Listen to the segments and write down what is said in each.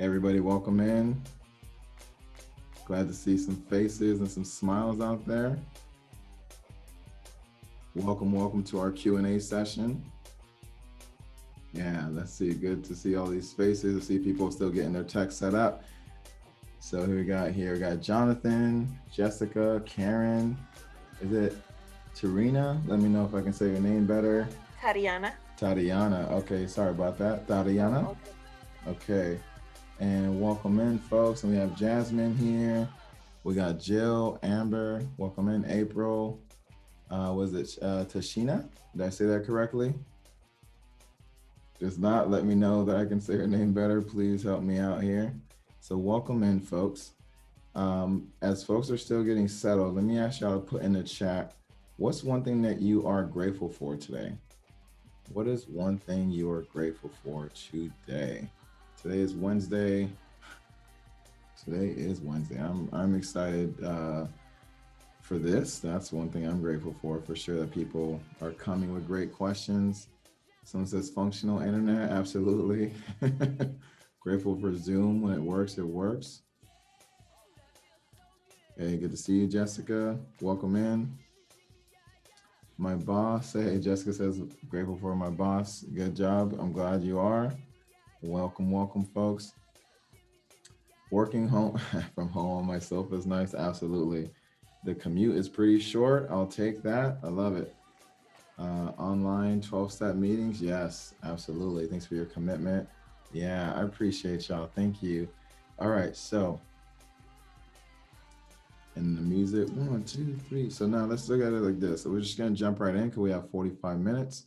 Everybody, welcome in. Glad to see some faces and some smiles out there. Welcome to our Q&A session. Yeah, let's see. Good to see all these faces. I see people still getting their tech set up. So who we got here? We got Jonathan, Jessica, Karen. Is it Tarina? Let me know if I can say your name better. Tatiana. Tatiana. Okay, sorry about that. Tatiana. Okay. Okay. And welcome in, folks. And we have Jasmine here. We got Jill, Amber. Welcome in, April. Was it Tashina? Did I say that correctly? Just not, let me know that I can say her name better. Please help me out here. So welcome in, folks. As folks are still getting settled, let me ask y'all to put in the chat, what's one thing that you are grateful for today? What is one thing you are grateful for today? Today is Wednesday. Today is Wednesday. I'm excited for this. That's one thing I'm grateful for sure. That people are coming with great questions. Someone says functional internet. Absolutely. Grateful for Zoom. When it works, it works. Hey, good to see you, Jessica. Welcome in. My boss. Hey, Jessica says, grateful for my boss. Good job. I'm glad you are. Welcome, folks. Working home from home on myself is nice. Absolutely. The commute is pretty short. I'll take that. I love it. Online 12-step meetings. Yes, absolutely. Thanks for your commitment. Yeah, I appreciate y'all. Thank you. All right. So, and the music, one, two, three. So now let's look at it like this. So we're just going to jump right in because we have 45 minutes.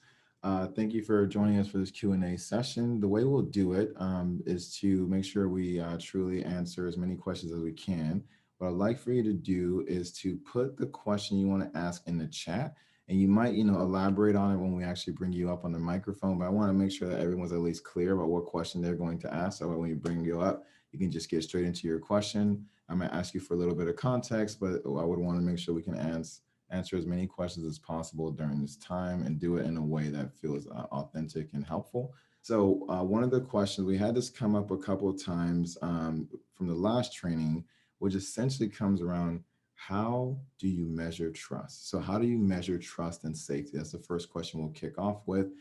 Thank you for joining us for this Q&A session. The way we'll do it is to make sure we truly answer as many questions as we can. What I'd like for you to do is to put the question you want to ask in the chat, and you might, elaborate on it when we actually bring you up on the microphone. But I want to make sure that everyone's at least clear about what question they're going to ask. So when we bring you up, you can just get straight into your question. I might ask you for a little bit of context, but I would want to make sure we can answer as many questions as possible during this time and do it in a way that feels authentic and helpful. So one of the questions we had this come up a couple of times from the last training, which essentially comes around, how do you measure trust? So how do you measure trust and safety? That's the first question we'll kick off with.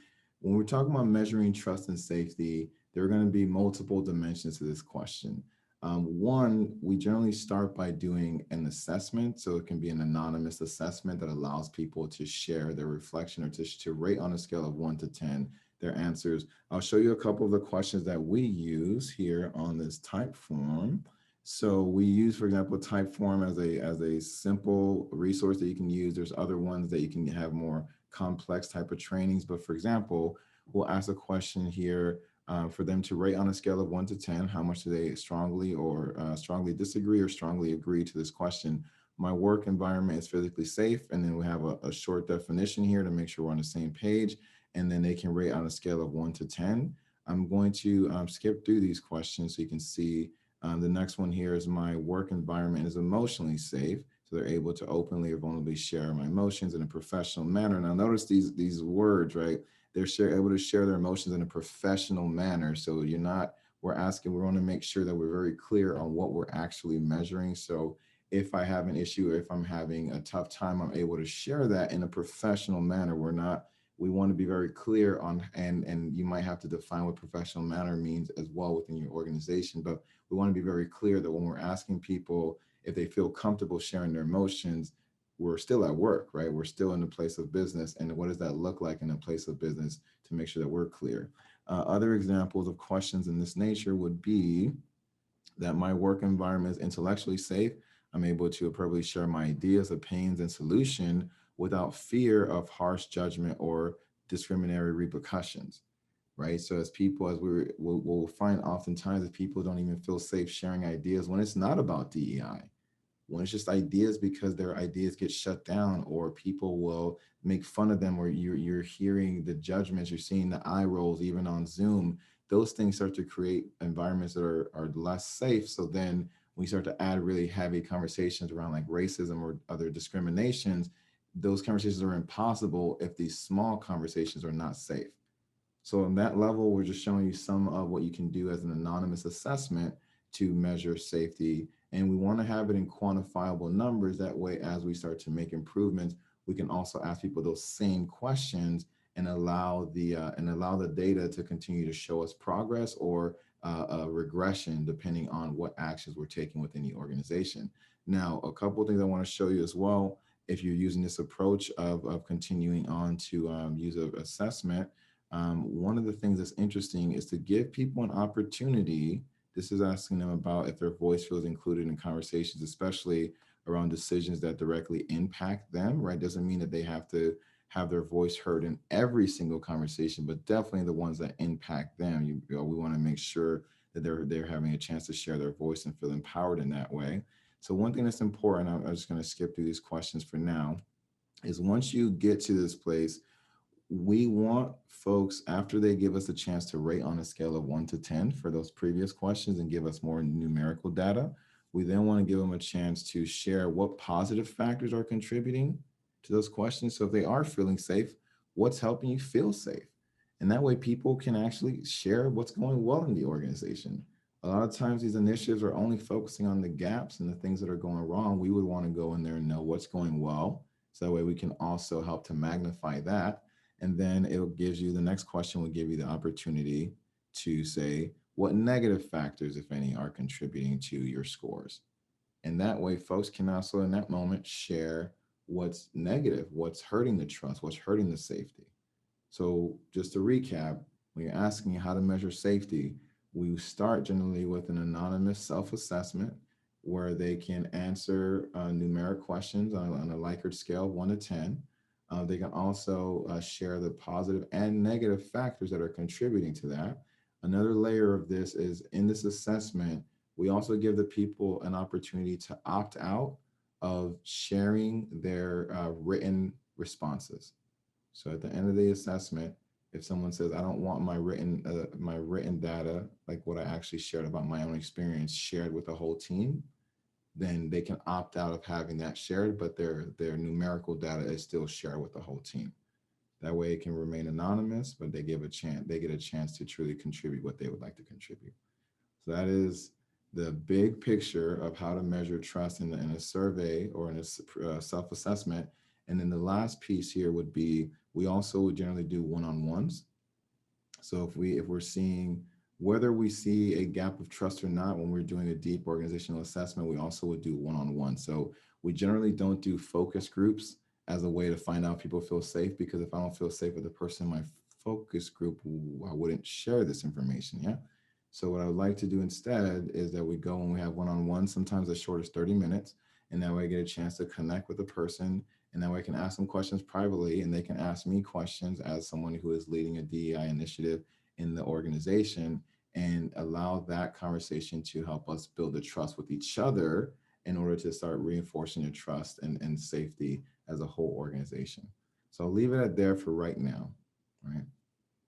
When we're talking about measuring trust and safety, there are going to be multiple dimensions to this question. One, we generally start by doing an assessment. So it can be an anonymous assessment that allows people to share their reflection or to rate on a scale of 1 to 10 their answers. I'll show you a couple of the questions that we use here on this type form. So we use, for example, Typeform as a simple resource that you can use. There's other ones that you can have more complex type of trainings. But for example, we'll ask a question here for them to rate on a scale of 1 to 10. How much do they strongly disagree or strongly agree to this question? My work environment is physically safe. And then we have a short definition here to make sure we're on the same page. And then they can rate on a scale of 1 to 10. I'm going to skip through these questions so you can see. The next one here is, my work environment is emotionally safe. So they're able to openly or vulnerably share my emotions in a professional manner. Now notice these words, right? They're able to share their emotions in a professional manner. So we want to make sure that we're very clear on what we're actually measuring. So if I have an issue or if I'm having a tough time, I'm able to share that in a professional manner. We want to be very clear on, and you might have to define what professional manner means as well within your organization. But we want to be very clear that when we're asking people if they feel comfortable sharing their emotions, we're still at work, right? We're still in the place of business. And what does that look like in a place of business, to make sure that we're clear? Other examples of questions in this nature would be that my work environment is intellectually safe. I'm able to appropriately share my ideas, opinions, and solution without fear of harsh judgment or discriminatory repercussions, right? So we'll find oftentimes that people don't even feel safe sharing ideas when it's not about DEI, when it's just ideas because their ideas get shut down, or people will make fun of them, or you're hearing the judgments, you're seeing the eye rolls even on Zoom. Those things start to create environments that are less safe. So then we start to add really heavy conversations around like racism or other discriminations. Those conversations are impossible if these small conversations are not safe. So on that level, we're just showing you some of what you can do as an anonymous assessment to measure safety. And we want to have it in quantifiable numbers. That way, as we start to make improvements, we can also ask people those same questions and allow the data to continue to show us progress or a regression, depending on what actions we're taking within the organization. Now, a couple of things I want to show you as well. If you're using this approach of continuing on to use an assessment, one of the things that's interesting is to give people an opportunity. This is asking them about if their voice feels included in conversations, especially around decisions that directly impact them, right? Doesn't mean that they have to have their voice heard in every single conversation, but definitely the ones that impact them. We want to make sure that they're having a chance to share their voice and feel empowered in that way. So one thing that's important, I'm just going to skip through these questions for now, is once you get to this place, we want folks, after they give us a chance to rate on a scale of 1 to 10 for those previous questions and give us more numerical data, we then want to give them a chance to share what positive factors are contributing to those questions. So if they are feeling safe, what's helping you feel safe? And that way people can actually share what's going well in the organization. A lot of times these initiatives are only focusing on the gaps and the things that are going wrong. We would want to go in there and know what's going well. So that way we can also help to magnify that. And then it gives you, the next question will give you the opportunity to say what negative factors, if any, are contributing to your scores. And that way folks can also in that moment share what's negative, what's hurting the trust, what's hurting the safety. So just to recap, when you're asking how to measure safety, we start generally with an anonymous self-assessment where they can answer numeric questions on a Likert scale, 1 to 10. They can also share the positive and negative factors that are contributing to that. Another layer of this is in this assessment, we also give the people an opportunity to opt out of sharing their written responses. So at the end of the assessment, if someone says, I don't want my written data, like what I actually shared about my own experience, shared with the whole team, then they can opt out of having that shared, but their numerical data is still shared with the whole team. That way it can remain anonymous, but they get a chance to truly contribute what they would like to contribute. So that is the big picture of how to measure trust in a survey or in a self-assessment. And then the last piece here would be, we also would generally do one-on-ones. So if we're seeing whether we see a gap of trust or not, when we're doing a deep organizational assessment, we also would do one-on-one. So we generally don't do focus groups as a way to find out if people feel safe, because if I don't feel safe with the person in my focus group, I wouldn't share this information. Yeah. So what I would like to do instead is that we go and we have one-on-one, sometimes as short as 30 minutes. And that way I get a chance to connect with the person, and that way I can ask them questions privately, and they can ask me questions as someone who is leading a DEI initiative in the organization, and allow that conversation to help us build the trust with each other in order to start reinforcing the trust and safety as a whole organization. So I'll leave it at there for right now, right?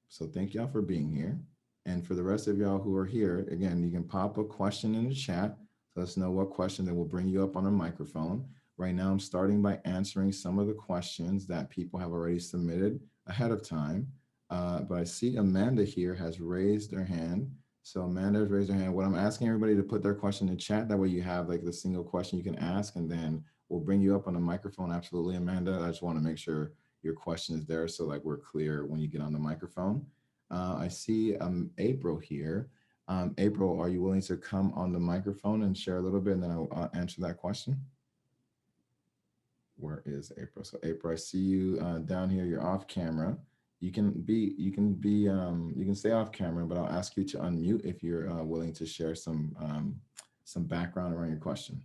So thank y'all for being here. And for the rest of y'all who are here, again, you can pop a question in the chat. Let us know what question, that will bring you up on a microphone. Right now, I'm starting by answering some of the questions that people have already submitted ahead of time. But I see Amanda here has raised her hand. So Amanda has raised her hand. What I'm asking everybody to put their question in the chat. That way you have like the single question you can ask, and then we'll bring you up on a microphone. Absolutely, Amanda. I just want to make sure your question is there, so like we're clear when you get on the microphone. I see April here. April, are you willing to come on the microphone and share a little bit, and then I'll answer that question? Where is April? So April, I see you down here. You're off camera. You can stay off camera, but I'll ask you to unmute if you're willing to share some background around your question.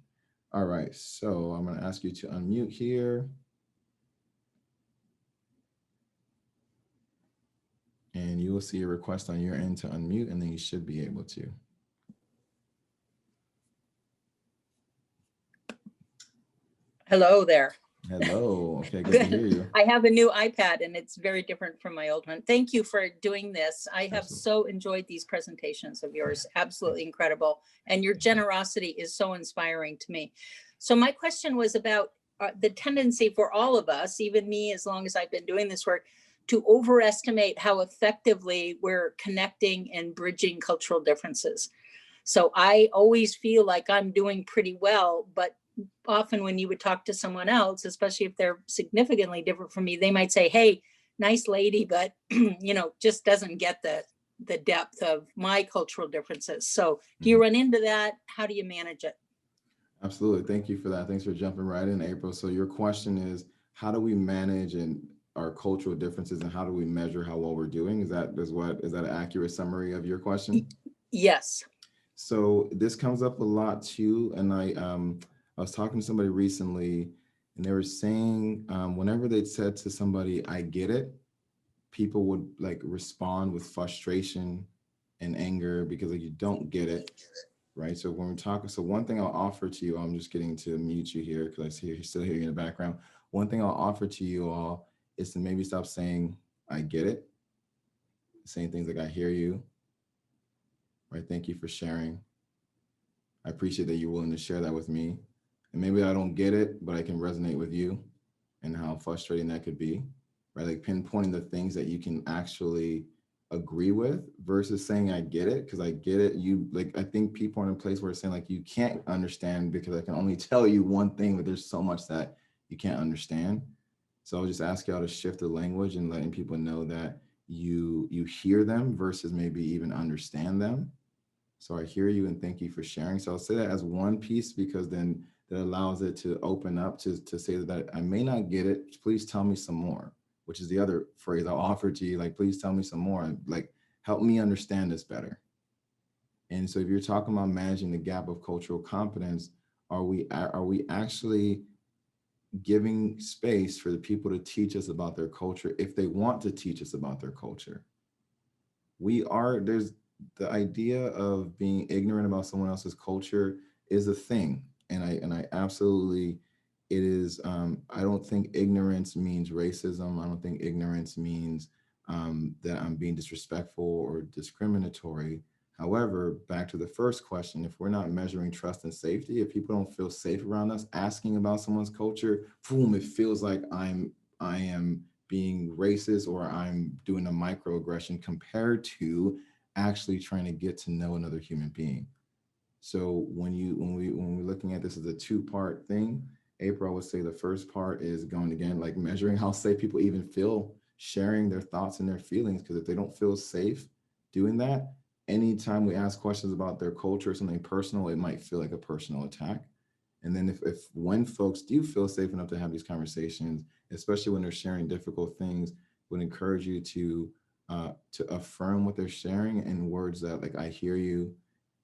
All right, so I'm going to ask you to unmute here. And you will see a request on your end to unmute, and then you should be able to. Hello there. Hello. Okay, good to hear you. I have a new iPad and it's very different from my old one. Thank you for doing this. I have so enjoyed these presentations of yours. Absolutely incredible. And your generosity is so inspiring to me. So my question was about the tendency for all of us, even me, as long as I've been doing this work, to overestimate how effectively we're connecting and bridging cultural differences. So I always feel like I'm doing pretty well, but often when you would talk to someone else, especially if they're significantly different from me, they might say, hey, nice lady, but just doesn't get the depth of my cultural differences. So do you run into that? How do you manage it? Absolutely. Thank you for that. Thanks for jumping right in, April. So your question is, how do we manage our cultural differences, and how do we measure how well we're doing? Is that an accurate summary of your question? Yes. So this comes up a lot too. And I was talking to somebody recently, and they were saying whenever they said to somebody, I get it, people would like respond with frustration and anger because like you don't get it. Right. So when we're talking, so one thing I'll offer to you, I'm just getting to mute you here because I see you still hearing in the background. One thing I'll offer to you all is to maybe stop saying, I get it, saying things like, I hear you. Right. Thank you for sharing. I appreciate that you're willing to share that with me. And maybe I don't get it, but I can resonate with you and how frustrating that could be. Right. Like pinpointing the things that you can actually agree with versus saying I get it, because I get it. You like, I think people are in a place where it's saying like you can't understand because I can only tell you one thing, but there's so much that you can't understand. So I'll just ask y'all to shift the language and letting people know that you hear them versus maybe even understand them. So I hear you and thank you for sharing. So I'll say that as one piece because then that allows it to open up to say that I may not get it. Please tell me some more, which is the other phrase I'll offer to you. Like, please tell me some more. Like, help me understand this better. And so if you're talking about managing the gap of cultural competence, are we actually giving space for the people to teach us about their culture if they want to teach us about their culture? There's the idea of being ignorant about someone else's culture is a thing. And I absolutely, it is, I don't think ignorance means racism. I don't think ignorance means that I'm being disrespectful or discriminatory. However, back to the first question, if we're not measuring trust and safety, if people don't feel safe around us asking about someone's culture, boom, it feels like I am being racist or I'm doing a microaggression compared to actually trying to get to know another human being. So when we're looking at this as a two-part thing, April, I would say the first part is going again, like measuring how safe people even feel sharing their thoughts and their feelings. Because if they don't feel safe doing that, anytime we ask questions about their culture or something personal, it might feel like a personal attack. And then if when folks do feel safe enough to have these conversations, especially when they're sharing difficult things, would encourage you to affirm what they're sharing in words that like I hear you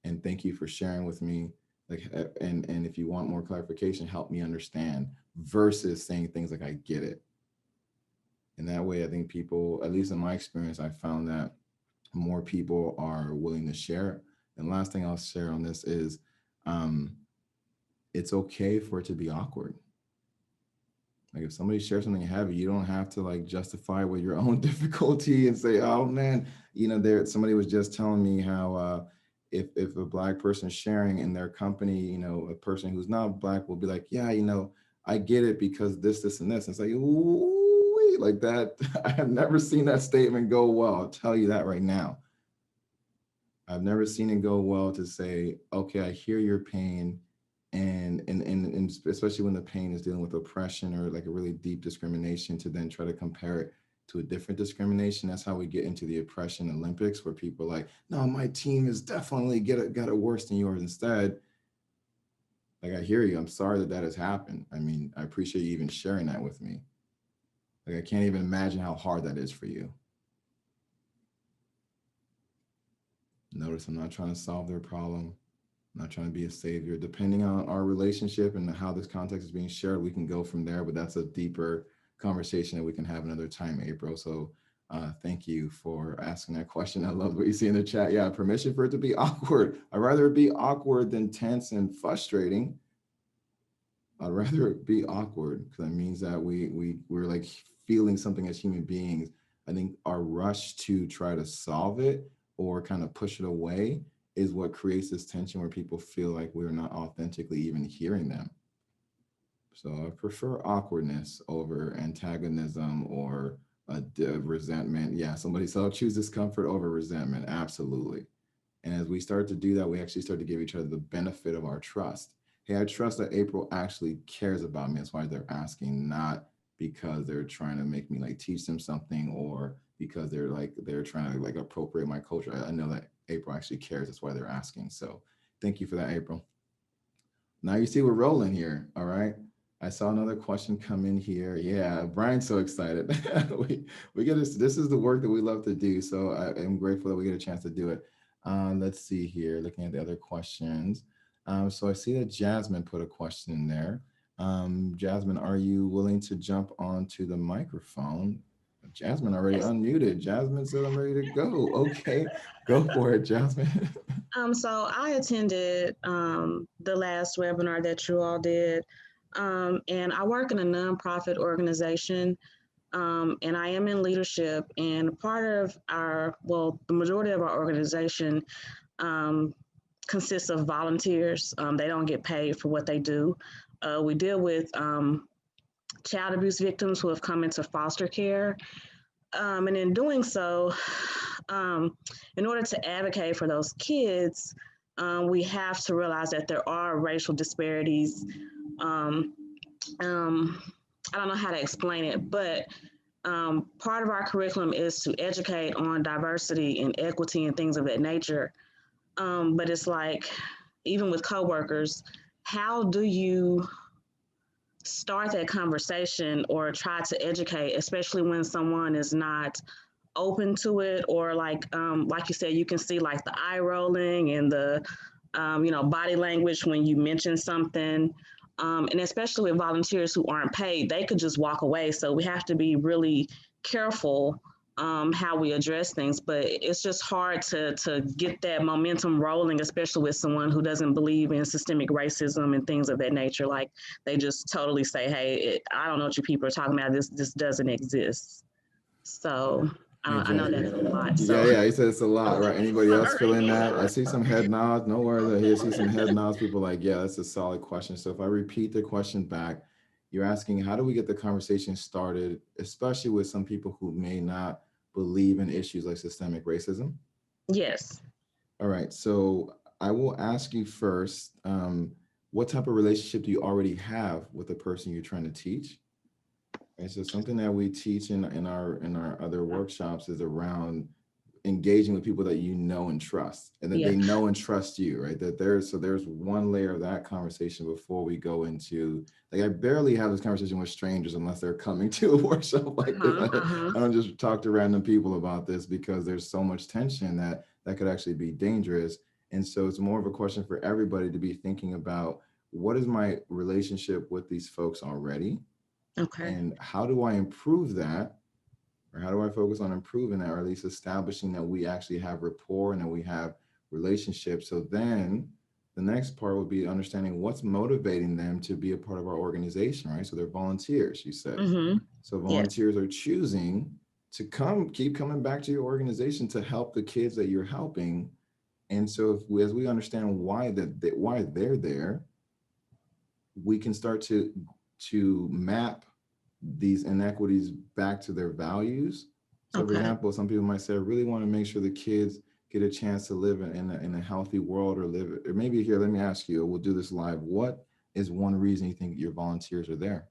and thank you for sharing with me. Like and if you want more clarification, help me understand versus saying things like I get it. And that way I think people, at least in my experience, I found that more people are willing to share. And last thing I'll share on this is um, it's okay for it to be awkward. Like if somebody shares something heavy, you don't have to like justify with your own difficulty and say, "Oh man, there." Somebody was just telling me how if a black person is sharing in their company, a person who's not black will be like, "Yeah, I get it because this, and this." And it's like, ooh, like that. I have never seen that statement go well. I'll tell you that right now. I've never seen it go well to say, okay, I hear your pain. And especially when the pain is dealing with oppression or like a really deep discrimination, to then try to compare it to a different discrimination. That's how we get into the oppression Olympics, where people are like, no, my team is definitely got it worse than yours. Instead, like, I hear you. I'm sorry that has happened. I mean, I appreciate you even sharing that with me. Like, I can't even imagine how hard that is for you. Notice I'm not trying to solve their problem. I'm not trying to be a savior. Depending on our relationship and how this context is being shared, we can go from there, but that's a deeper conversation that we can have another time, April. So thank you for asking that question. I love what you see in the chat. Yeah, permission for it to be awkward. I'd rather it be awkward than tense and frustrating. I'd rather it be awkward because that means that we're like feeling something as human beings. I think our rush to try to solve it or kind of push it away is what creates this tension where people feel like we're not authentically even hearing them. So I prefer awkwardness over antagonism or resentment. Yeah, somebody said, I'll choose discomfort over resentment. Absolutely. And as we start to do that, we actually start to give each other the benefit of our trust. Hey, I trust that April actually cares about me. That's why they're asking, not because they're trying to make me like teach them something, or because they're trying to like appropriate my culture. I know that April actually cares. That's why they're asking. So thank you for that, April. Now you see we're rolling here. All right. I saw another question come in here. Yeah, Brian's so excited. We get this. This is the work that we love to do. So I am grateful that we get a chance to do it. Let's see here. Looking at the other questions. So I see that Jasmine put a question in there. Jasmine, are you willing to jump onto the microphone? Jasmine already Yes. unmuted. Jasmine said I'm ready to go. Okay, go for it, Jasmine. So I attended the last webinar that you all did, and I work in a nonprofit organization, and I am in leadership. And part of the majority of our organization um, consists of volunteers. They don't get paid for what they do. We deal with child abuse victims who have come into foster care, and in doing so, um, in order to advocate for those kids, we have to realize that there are racial disparities. Um, um, I don't know how to explain it, but part of our curriculum is to educate on diversity and equity and things of that nature. But it's like, even with coworkers, how do you start that conversation or try to educate, especially when someone is not open to it, or like you said, you can see like the eye rolling and the body language when you mention something, and especially with volunteers who aren't paid, they could just walk away. So we have to be really careful how we address things, but it's just hard to get that momentum rolling, especially with someone who doesn't believe in systemic racism and things of that nature. Like, they just totally say, hey, I don't know what you people are talking about, this doesn't exist. So Hey, I know that's a lot. yeah, So yeah, he said it's a lot, right? Anybody else feeling sorry. that? I see some head nods. No worries. I hear see some head nods. People like, yeah, that's a solid question. So if I repeat the question back, you're asking, how do we get the conversation started, especially with some people who may not believe in issues like systemic racism? Yes. All right. So I will ask you first, what type of relationship do you already have with the person you're trying to teach? And so something that we teach in our other workshops is around engaging with people that you know and trust, and that Yeah. they know and trust you, right? That there's one layer of that conversation before we go into, like, I barely have this conversation with strangers unless they're coming to a workshop like this. Uh-huh. Uh-huh. I don't just talk to random people about this, because there's so much tension that could actually be dangerous. And so it's more of a question for everybody to be thinking about, what is my relationship with these folks already, Okay. and how do I improve that, or how do I focus on improving that, or at least establishing that we actually have rapport and that we have relationships. So then the next part would be understanding what's motivating them to be a part of our organization, right? So they're volunteers, you said. Mm-hmm. So Yes. volunteers are choosing to keep coming back to your organization to help the kids that you're helping. And so as we understand why they're there, we can start to map these inequities back to their values. So, for Okay. example, some people might say, I really want to make sure the kids get a chance to live in a healthy world, or maybe here, let me ask you, we'll do this live. What is one reason you think your volunteers are there?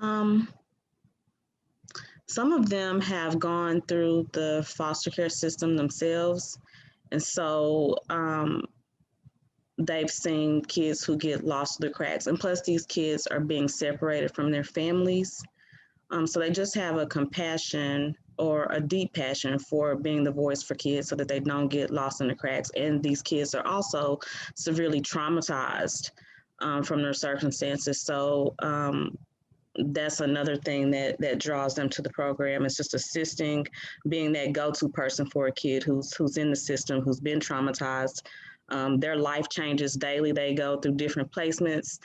Um, some of them have gone through the foster care system themselves. And so they've seen kids who get lost through the cracks. And plus, these kids are being separated from their families. So they just have a compassion or a deep passion for being the voice for kids so that they don't get lost in the cracks. And these kids are also severely traumatized from their circumstances. So that's another thing that draws them to the program. It's just assisting, being that go-to person for a kid who's in the system, who's been traumatized. Their life changes daily. They go through different placements.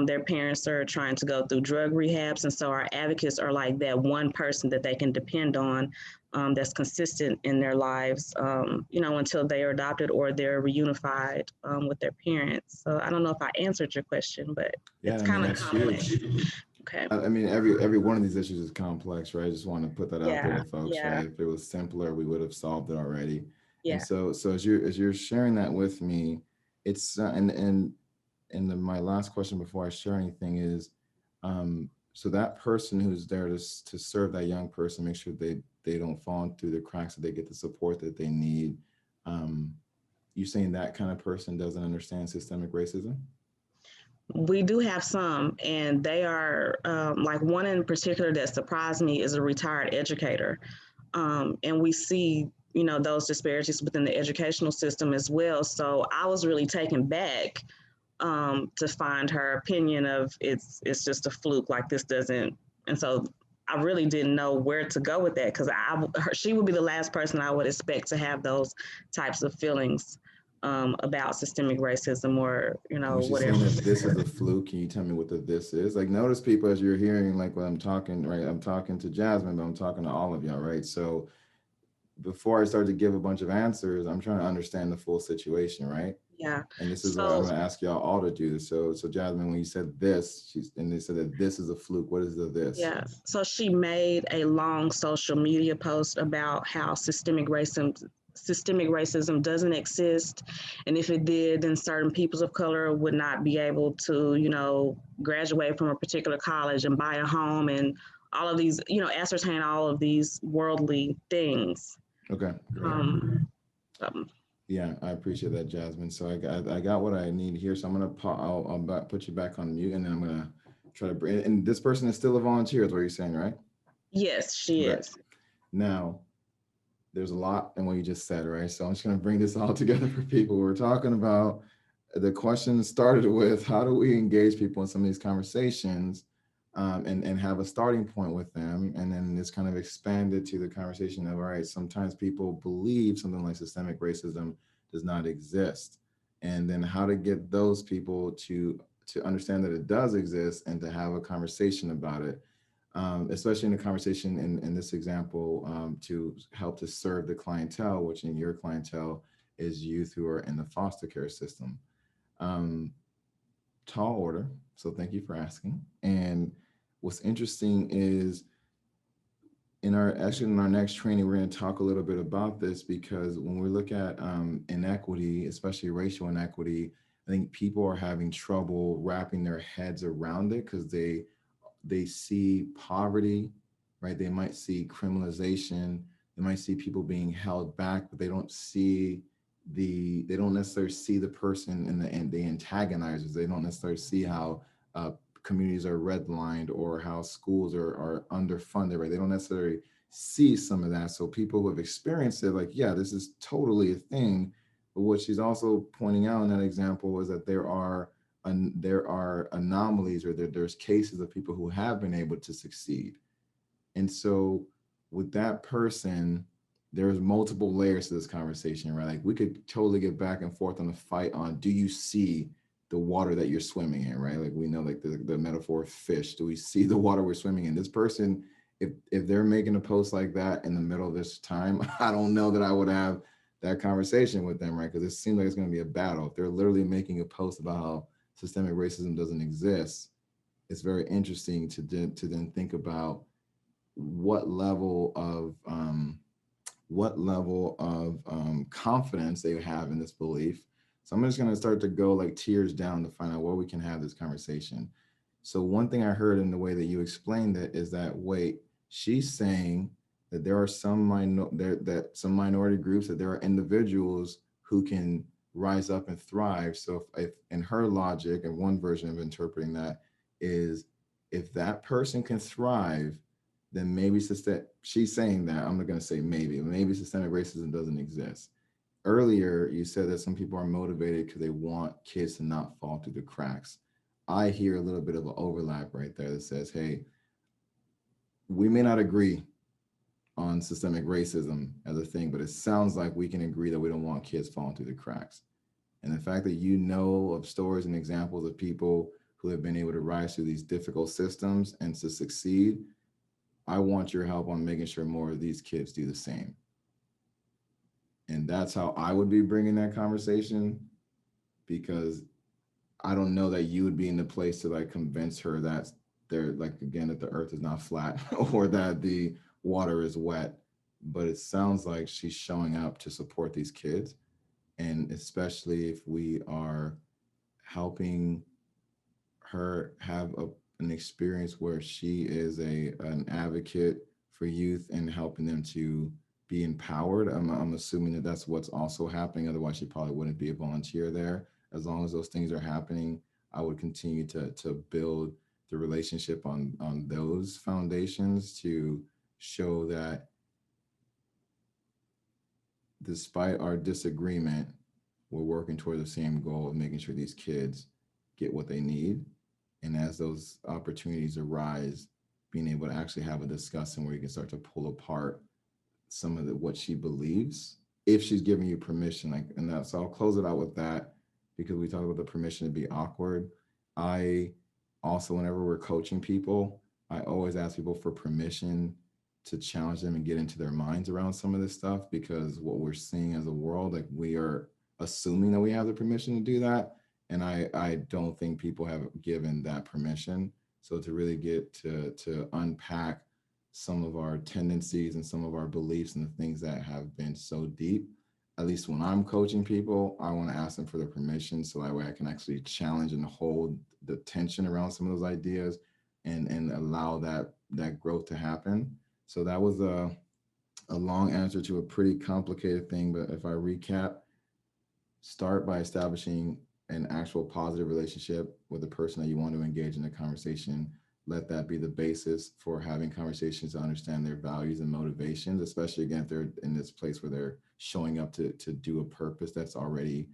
Their parents are trying to go through drug rehabs. And so our advocates are like that one person that they can depend on, that's consistent in their lives, until they are adopted or they're reunified with their parents. So I don't know if I answered your question, but Yeah, it's I mean, kind of that's huge. complex. Okay. I mean, every one of these issues is complex, right? I just want to put that out there Yeah. to folks, Yeah. right? If it was simpler, we would have solved it already. And Yeah. so as you're sharing that with me, it's my last question before I share anything is, so that person who's there to serve that young person, make sure they don't fall through the cracks, that they get the support that they need. Um, you saying that kind of person doesn't understand systemic racism? We do have some, and they are like one in particular that surprised me is a retired educator. And we see, you know, those disparities within the educational system as well. So I was really taken back to find her opinion of it's just a fluke, like this doesn't. And so I really didn't know where to go with that because she would be the last person I would expect to have those types of feelings about systemic racism or When she's whatever. saying that this is a fluke, can you tell me what the this is? Like, notice people as you're hearing, like when I'm talking, right? I'm talking to Jasmine, but I'm talking to all of y'all, right? So before I start to give a bunch of answers, I'm trying to understand the full situation, right? Yeah. And this is what I'm So going to ask y'all all to do. So Jasmine, when you said this, and they said that this is a fluke. What is the this? yeah. So she made a long social media post about how systemic racism doesn't exist, and if it did, then certain peoples of color would not be able to, graduate from a particular college and buy a home and all of these, ascertain all of these worldly things. Okay, great. Um, um, Yeah, I appreciate that, Jasmine. So I got what I need here. So I'm gonna I'll put you back on mute, and then I'm gonna try to bring. And this person is still a volunteer, is what you're saying, right? yes, she Okay. is. Now, there's a lot in what you just said, right? So I'm just gonna bring this all together for people. We're talking about the question started with how do we engage people in some of these conversations, and have a starting point with them, and then it's kind of expanded to the conversation of all right, sometimes people believe something like systemic racism does not exist, and then how to get those people to understand that it does exist and to have a conversation about it, especially in the conversation in this example, to help to serve the clientele, which in your clientele is youth who are in the foster care system. Um, Tall order. So thank you for asking. And what's interesting is in our next training, we're going to talk a little bit about this because when we look at inequity, especially racial inequity, I think people are having trouble wrapping their heads around it because they see poverty, right? They might see criminalization. They might see people being held back, but they don't see they don't necessarily see the person in the end, the antagonizers. They don't necessarily see how communities are redlined or how schools are underfunded, right? They don't necessarily see some of that. So people who have experienced it, like, yeah, this is totally a thing. But what she's also pointing out in that example is that there are anomalies or there's cases of people who have been able to succeed. And so with that person, there's multiple layers to this conversation, right? Like we could totally get back and forth on the fight on do you see the water that you're swimming in, right? Like we know like the metaphor of fish. Do we see the water we're swimming in? This person, if they're making a post like that in the middle of this time, I don't know that I would have that conversation with them, right? Because it seems like it's going to be a battle. If they're literally making a post about how systemic racism doesn't exist, it's very interesting to then think about what level of confidence they have in this belief. So I'm just going to start to go like tiers down to find out where we can have this conversation. So one thing I heard in the way that you explained it is that wait, she's saying that there are some minority groups, that there are individuals who can rise up and thrive. So if in her logic, and one version of interpreting that is if that person can thrive, then maybe she's saying that, I'm not going to say maybe systemic racism doesn't exist. Earlier, you said that some people are motivated because they want kids to not fall through the cracks. I hear a little bit of an overlap right there that says, hey, we may not agree on systemic racism as a thing, but it sounds like we can agree that we don't want kids falling through the cracks. And the fact that you know of stories and examples of people who have been able to rise through these difficult systems and to succeed, I want your help on making sure more of these kids do the same. And that's how I would be bringing that conversation, because I don't know that you would be in the place to like convince her that they're like, again, that the earth is not flat or that the water is wet, but it sounds like she's showing up to support these kids. And especially if we are helping her have an experience where she is an advocate for youth and helping them to be empowered. I'm assuming that that's what's also happening. Otherwise, she probably wouldn't be a volunteer there. As long as those things are happening, I would continue to build the relationship on those foundations to show that despite our disagreement, we're working toward the same goal of making sure these kids get what they need. And as those opportunities arise, being able to actually have a discussion where you can start to pull apart some of what she believes, if she's giving you permission. Like, and that, so I'll close it out with that, because we talk about the permission to be awkward. I also, whenever we're coaching people, I always ask people for permission to challenge them and get into their minds around some of this stuff, because what we're seeing as a world, like, we are assuming that we have the permission to do that. And I don't think people have given that permission. So to really get to unpack some of our tendencies and some of our beliefs and the things that have been so deep, at least when I'm coaching people, I want to ask them for their permission, so that way I can actually challenge and hold the tension around some of those ideas and allow that growth to happen. So that was a long answer to a pretty complicated thing, but if I recap, start by establishing an actual positive relationship with the person that you want to engage in a conversation. Let that be the basis for having conversations to understand their values and motivations, especially, again, if they're in this place where they're showing up to do a purpose that's already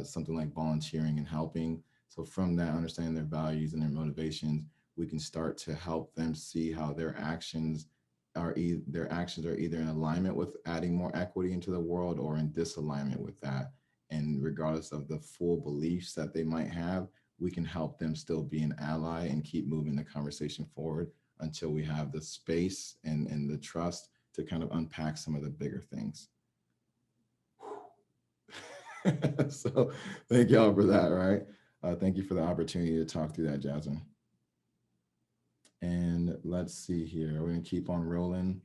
something like volunteering and helping. So from that, understanding their values and their motivations, we can start to help them see how their actions are either in alignment with adding more equity into the world or in disalignment with that. And regardless of the full beliefs that they might have, we can help them still be an ally and keep moving the conversation forward until we have the space and the trust to kind of unpack some of the bigger things. So thank y'all for that, right? Thank you for the opportunity to talk through that, Jasmine. And let's see here. We're gonna keep on rolling.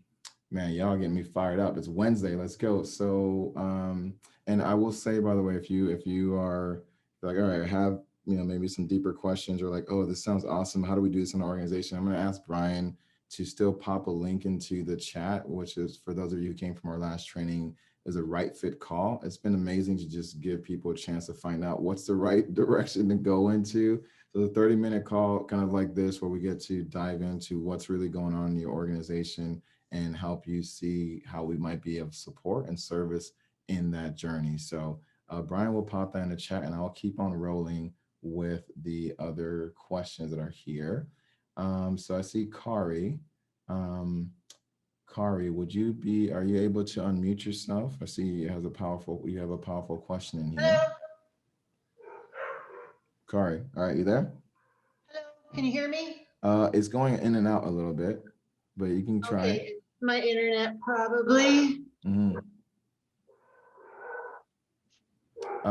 Man, y'all getting me fired up. It's Wednesday. Let's go. So, and I will say, by the way, if you are like, all right, I have, maybe some deeper questions, or like, oh, this sounds awesome, how do we do this in our organization? I'm going to ask Brian to still pop a link into the chat, which is, for those of you who came from our last training, is a right fit call. It's been amazing to just give people a chance to find out what's the right direction to go into. So the 30-minute call, kind of like this, where we get to dive into what's really going on in your organization and help you see how we might be of support and service in that journey. So Brian will pop that in the chat, and I'll keep on rolling with the other questions that are here. So I see Kari. Kari, are you able to unmute yourself? I see you have a powerful question in here. Hello. Kari, all right, you there? Hello, can you hear me? It's going in and out a little bit, but you can try. Okay, my internet probably. Mm-hmm.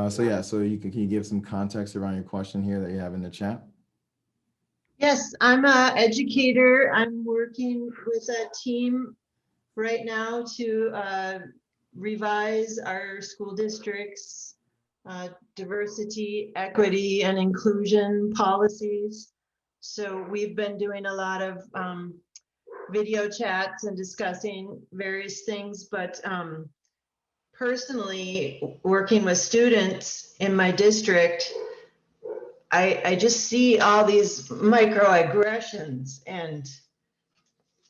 So can you give some context around your question here that you have in the chat? Yes, I'm an educator. I'm working with a team right now to revise our school district's diversity, equity, and inclusion policies. So we've been doing a lot of video chats and discussing various things, but personally, working with students in my district, I just see all these microaggressions, and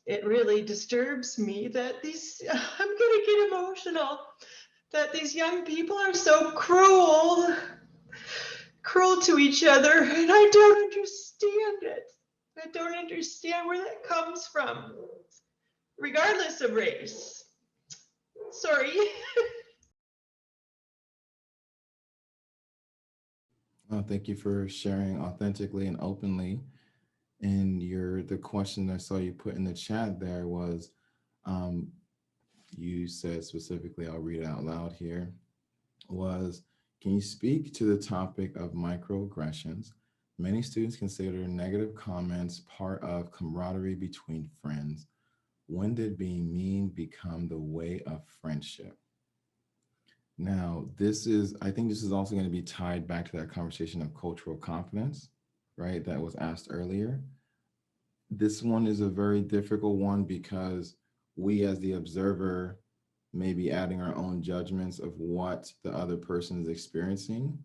it really disturbs me that I'm gonna get emotional, that these young people are so cruel to each other, and I don't understand it. I don't understand where that comes from, regardless of race. Sorry. Thank you for sharing authentically and openly. And the question I saw you put in the chat there was, you said specifically, I'll read it out loud here, was, can you speak to the topic of microaggressions Many students consider negative comments part of camaraderie between friends. When did being mean become the way of friendship? Now, I think this is also going to be tied back to that conversation of cultural competence, right? That was asked earlier. This one is a very difficult one because we, as the observer, may be adding our own judgments of what the other person is experiencing,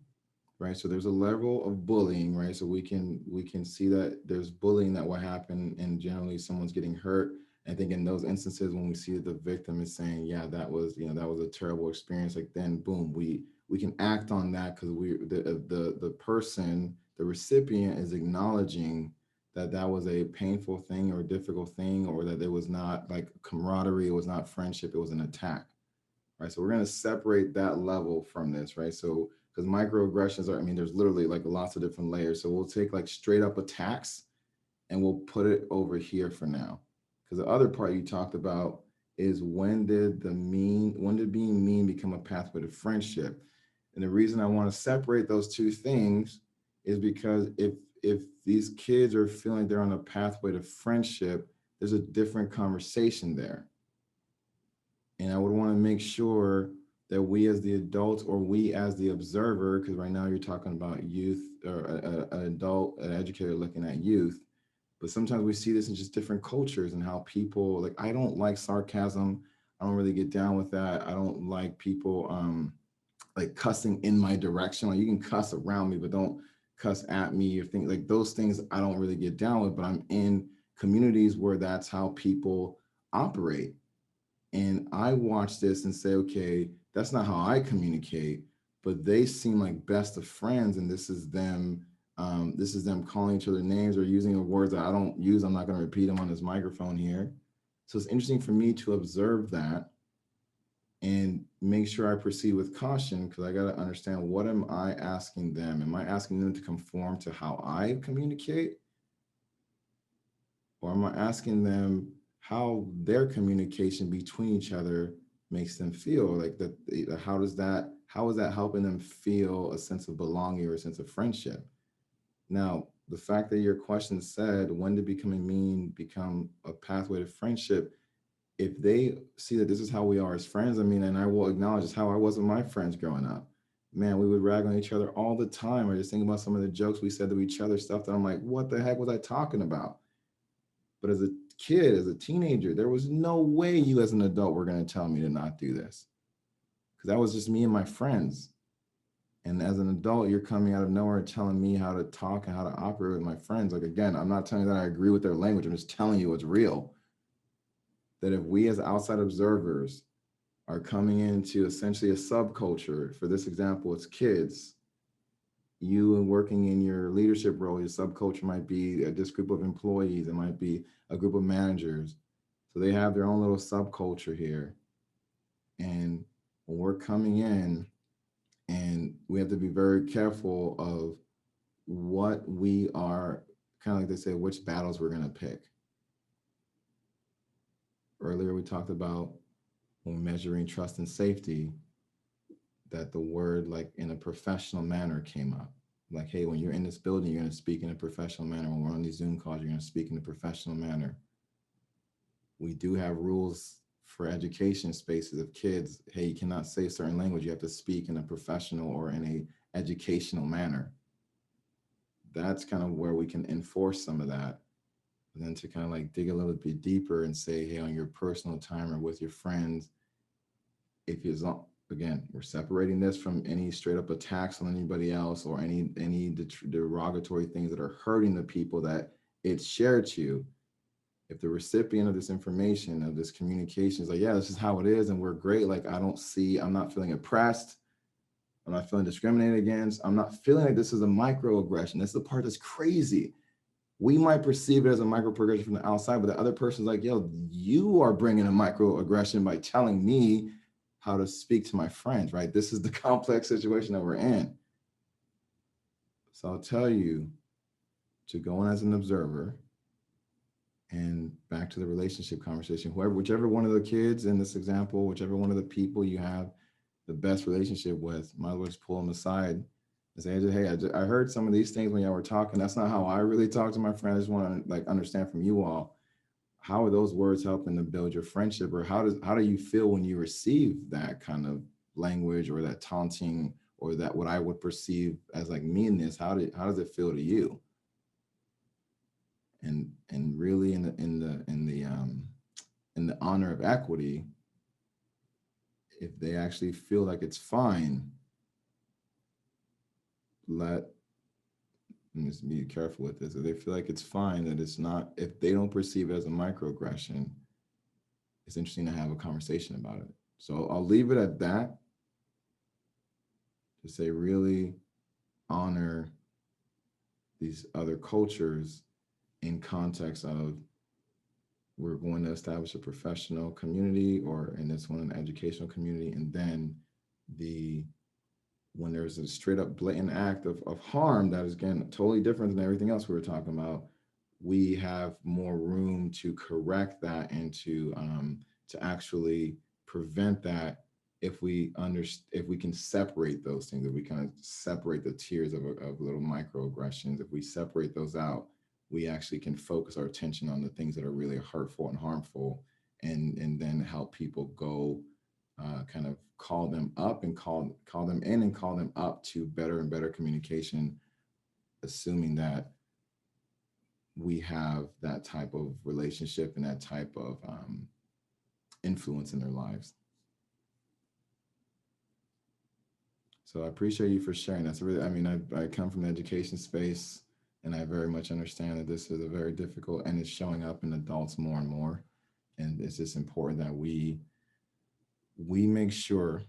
right? So there's a level of bullying, right? So we can see that there's bullying that will happen, and generally someone's getting hurt. I think in those instances when we see that the victim is saying, "Yeah, that was a terrible experience," like then boom, we can act on that because the person, the recipient, is acknowledging that that was a painful thing or a difficult thing, or that it was not like camaraderie, it was not friendship, it was an attack, right? So we're going to separate that level from this, right? So because microaggressions are, I mean, there's literally like lots of different layers. So we'll take like straight up attacks and we'll put it over here for now. Because the other part you talked about is when did being mean become a pathway to friendship? And the reason I want to separate those two things is because if these kids are feeling they're on a pathway to friendship, there's a different conversation there. And I would want to make sure that we as the adults, or we as the observer, because right now you're talking about youth, or an adult, an educator looking at youth, but sometimes we see this in just different cultures and how people, like, I don't like sarcasm. I don't really get down with that. I don't like people like cussing in my direction. Like, you can cuss around me, but don't cuss at me or things like those things. I don't really get down with, but I'm in communities where that's how people operate. And I watch this and say, okay, that's not how I communicate, but they seem like best of friends. And this is them calling each other names or using the words that I don't use. I'm not going to repeat them on this microphone here. So it's interesting for me to observe that and make sure I proceed with caution, because I got to understand, what am I asking them? Am I asking them to conform to how I communicate? Or am I asking them how their communication between each other makes them feel? Like that, how is that helping them feel a sense of belonging or a sense of friendship? Now, the fact that your question said, when did becoming mean become a pathway to friendship? If they see that this is how we are as friends, I mean, and I will acknowledge it's how I was with my friends growing up. Man, we would rag on each other all the time. I just think about some of the jokes we said to each other, stuff that I'm like, what the heck was I talking about? But as a kid, as a teenager, there was no way you as an adult were going to tell me to not do this, because that was just me and my friends. And as an adult, you're coming out of nowhere telling me how to talk and how to operate with my friends. Like, again, I'm not telling you that I agree with their language. I'm just telling you what's real. That if we as outside observers are coming into essentially a subculture, for this example, it's kids, you and working in your leadership role, your subculture might be this group of employees, it might be a group of managers. So they have their own little subculture here. And when we're coming in, and we have to be very careful of what we are, kind of like they say, which battles we're going to pick. Earlier, we talked about when measuring trust and safety, that the word like in a professional manner came up. Like, hey, when you're in this building, you're going to speak in a professional manner. When we're on these Zoom calls, you're going to speak in a professional manner. We do have rules for education spaces of kids. Hey, you cannot say certain language. You have to speak in a professional or in a educational manner. That's kind of where we can enforce some of that. And then to kind of like dig a little bit deeper and say, hey, on your personal time or with your friends, if you, again, we're separating this from any straight up attacks on anybody else or any derogatory things that are hurting the people that it's shared to. If the recipient of this information, of this communication is like, yeah, this is how it is, and we're great. Like, I'm not feeling oppressed. I'm not feeling discriminated against. I'm not feeling like this is a microaggression. That's the part that's crazy. We might perceive it as a microaggression from the outside, but the other person's like, yo, you are bringing a microaggression by telling me how to speak to my friends, right? This is the complex situation that we're in. So I'll tell you to go in as an observer, and back to the relationship conversation, whichever one of the kids in this example, whichever one of the people you have the best relationship with, might as well just pull them aside I say, hey, I heard some of these things when y'all were talking. That's not how I really talk to my friends. I just want to like understand from you all, how are those words helping to build your friendship, or how do you feel when you receive that kind of language or that taunting or that what I would perceive as like meanness? How does it feel to you? And really in the honor of equity, if they actually feel like it's fine, let just be careful with this. If they feel like it's fine, that it's not, if they don't perceive it as a microaggression, it's interesting to have a conversation about it. So I'll leave it at that, to say really honor these other cultures in context of, we're going to establish a professional community, or in this one, an educational community. And then when there's a straight up blatant act of harm that is, again, totally different than everything else we were talking about, we have more room to correct that and to actually prevent that, if we can separate those things, if we kind of separate the tiers of little microaggressions, if we separate those out, we actually can focus our attention on the things that are really hurtful and harmful, and then help people go kind of call them up and call them in and call them up to better and better communication, assuming that we have that type of relationship and that type of influence in their lives. So I appreciate you for sharing. That's really, I mean, I come from the education space, and I very much understand that this is a very difficult, and it's showing up in adults more and more. And it's just important that we make sure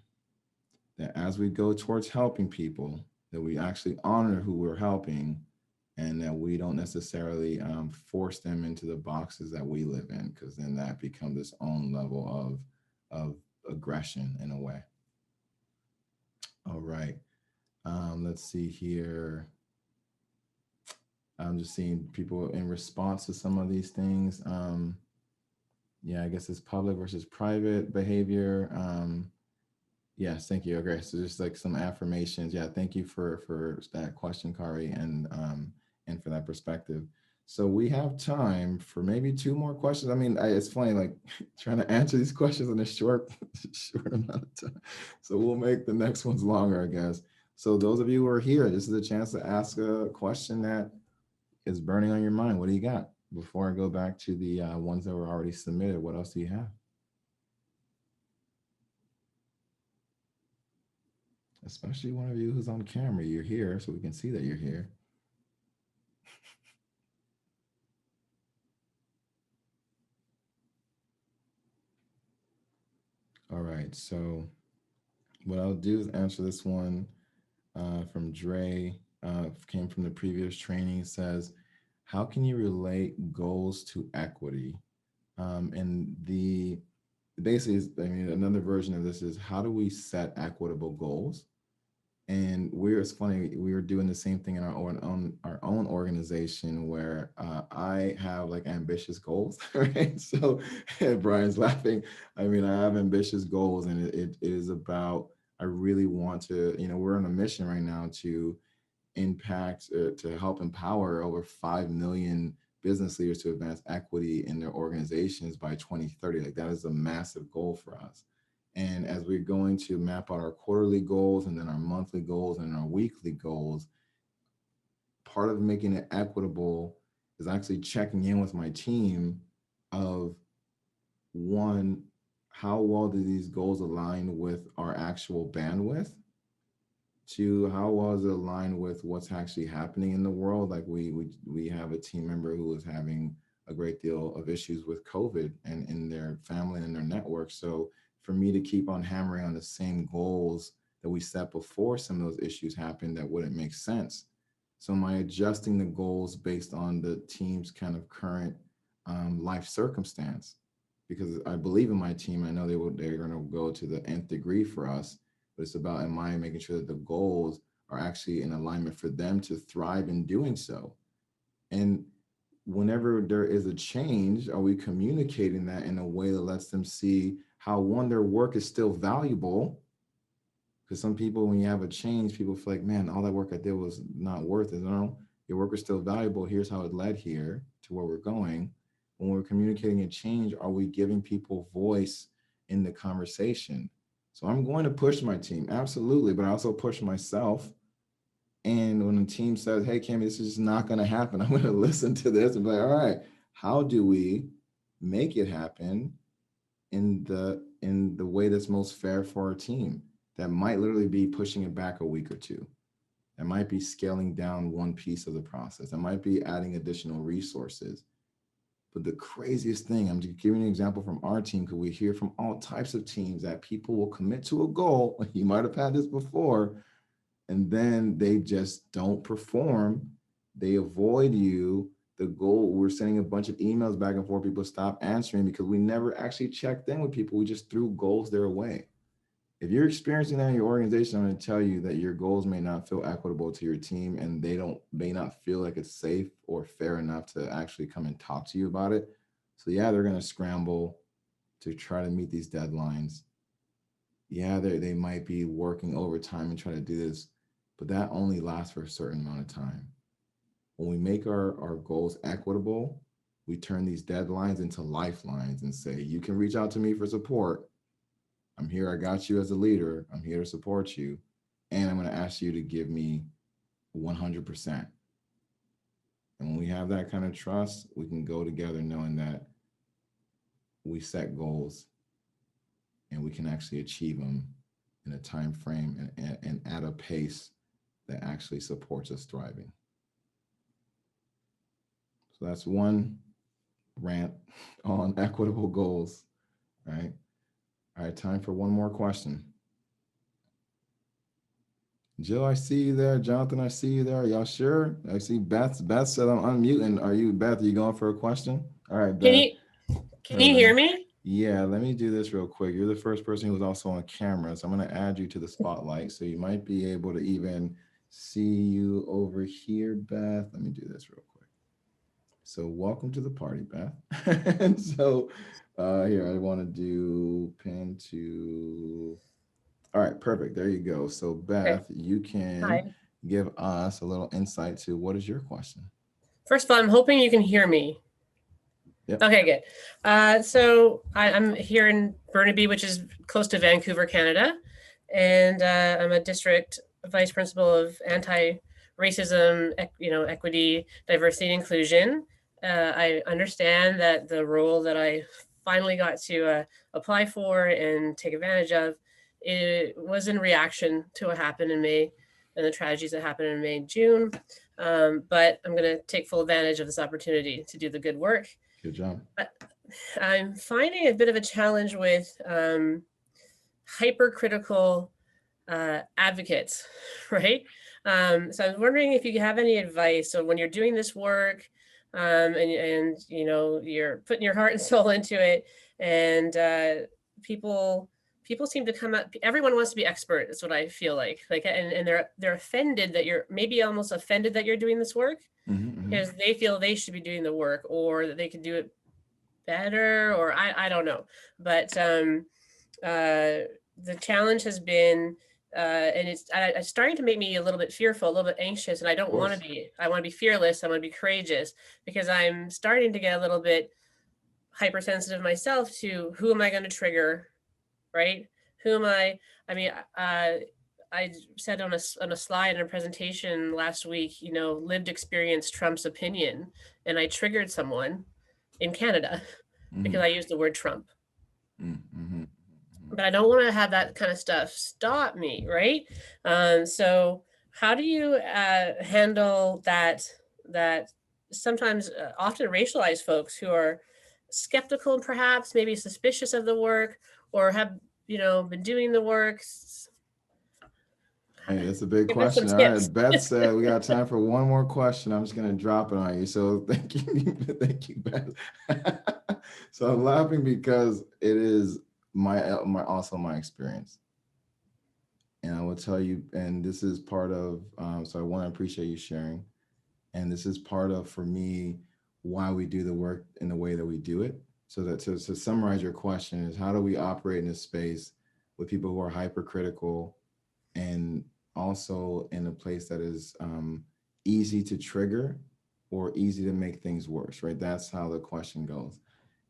that as we go towards helping people, that we actually honor who we're helping, and that we don't necessarily force them into the boxes that we live in, because then that becomes its own level of aggression in a way. All right. Let's see here. I'm just seeing people in response to some of these things. Yeah, I guess it's public versus private behavior. Yes, thank you. Okay, so just like some affirmations. Yeah, thank you for that question, Kari, and for that perspective. So we have time for maybe 2 more questions. I mean, it's funny, like trying to answer these questions in a short amount of time. So we'll make the next ones longer, I guess. So those of you who are here, this is a chance to ask a question that is burning on your mind. What do you got? Before I go back to the ones that were already submitted, what else do you have? Especially one of you who's on camera, you're here, so we can see that you're here. All right, so what I'll do is answer this one from Dre, came from the previous training. It says, how can you relate goals to equity? And basically, I mean, another version of this is, how do we set equitable goals? And it's funny, we were doing the same thing in our own organization, where I have like ambitious goals, right? So Brian's laughing. I mean, I have ambitious goals, and it is about, I really want to, we're on a mission right now to impact, to help empower over 5 million business leaders to advance equity in their organizations by 2030. Like, that is a massive goal for us. And as we're going to map out our quarterly goals, and then our monthly goals, and our weekly goals, part of making it equitable is actually checking in with my team of, one, how well do these goals align with our actual bandwidth? 2, how well is it aligned with what's actually happening in the world? Like, we have a team member who is having a great deal of issues with COVID and in their family and their network. So for me to keep on hammering on the same goals that we set before some of those issues happened, that wouldn't make sense. So am I adjusting the goals based on the team's kind of current life circumstance? Because I believe in my team. I know they're going to go to the nth degree for us, but it's about, am I making sure that the goals are actually in alignment for them to thrive in doing so? And whenever there is a change, are we communicating that in a way that lets them see how, one, their work is still valuable, Because some people, when you have a change, people feel like, man, all that work I did was not worth it. No, your work is still valuable. Here's how it led here to where we're going. When we're communicating a change, are we giving people voice in the conversation? So I'm going to push my team, absolutely, but I also push myself. And when the team says, hey, Cami, this is just not going to happen, I'm going to listen to this and be like, all right, how do we make it happen in the way that's most fair for our team? That might literally be pushing it back a week or two. That might be scaling down one piece of the process. That might be adding additional resources. But the craziest thing, I'm just giving you an example from our team, because we hear from all types of teams that people will commit to a goal. You might have had this before, and then they just don't perform. They avoid you. The goal, we're sending a bunch of emails back and forth. People stop answering because we never actually checked in with people. We just threw goals their way. If you're experiencing that in your organization, I'm going to tell you that your goals may not feel equitable to your team, and they may not feel like it's safe or fair enough to actually come and talk to you about it. So yeah, they're going to scramble to try to meet these deadlines. Yeah, they might be working overtime and try to do this, but that only lasts for a certain amount of time. When we make our goals equitable, we turn these deadlines into lifelines and say, you can reach out to me for support. I'm here. I got you as a leader. I'm here to support you. And I'm going to ask you to give me 100%. And when we have that kind of trust, we can go together knowing that we set goals and we can actually achieve them in a time frame and at a pace that actually supports us thriving. So that's one rant on equitable goals, right? All right, time for one more question. Jill, I see you there. Jonathan, I see you there. Are y'all sure? I see Beth. Beth said I'm unmuting. Are you, Beth, are you going for a question? All right, Beth. Can you hear me? Yeah, let me do this real quick. You're the first person who was also on camera, so I'm going to add you to the spotlight. So you might be able to even see you over here, Beth. Let me do this real quick. So welcome to the party, Beth. And so here, I want to do pin to, all right, perfect. There you go. So Beth, you can give us a little insight to what is your question? First of all, I'm hoping you can hear me. Yep. Okay, good. So I'm here in Burnaby, which is close to Vancouver, Canada. And I'm a district vice principal of anti-racism, equity, diversity, and inclusion. I understand that the role that I finally got to apply for and take advantage of, it was in reaction to what happened in May and the tragedies that happened in May and June. But I'm going to take full advantage of this opportunity to do the good work. Good job. But I'm finding a bit of a challenge with hypercritical advocates, right? So I was wondering if you have any advice. So when you're doing this work and you're putting your heart and soul into it, and people seem to come up, everyone wants to be expert. That's what I feel like and they're offended that you're maybe almost offended that you're doing this work. Because they feel they should be doing the work, or that they could do it better, or I don't know. But the challenge has been, and it's starting to make me a little bit fearful, a little bit anxious, and I don't want to be. I want to be fearless. I want to be courageous, because I'm starting to get a little bit hypersensitive myself to who am I going to trigger, right? Who am I? I mean, I said on a slide in a presentation last week, lived experience trumps opinion, and I triggered someone in Canada because I used the word Trump. But I don't want to have that kind of stuff stop me, right? So how do you handle that sometimes often racialized folks who are skeptical, perhaps maybe suspicious of the work, or have been doing the work? Hey, that's a big question. All right, Beth said we got time for one more question. I'm just going to drop it on you. So thank you, Beth. So I'm laughing because it is also my experience, and I will tell you. And this is part of. So I want to appreciate you sharing, and this is part of, for me, why we do the work in the way that we do it. So that to summarize your question is, how do we operate in this space with people who are hypercritical, and also in a place that is easy to trigger or easy to make things worse, right? That's how the question goes.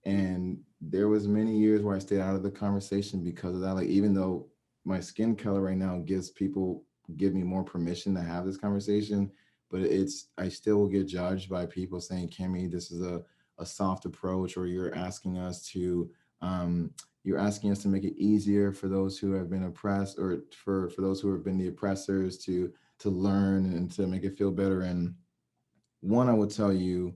And there was many years where I stayed out of the conversation because of that. Like, even though my skin color right now give me more permission to have this conversation, but I still will get judged by people saying, Kimmy, this is a soft approach, or um, you're asking us to make it easier for those who have been oppressed, or for those who have been the oppressors to learn and to make it feel better. And one, I would tell you,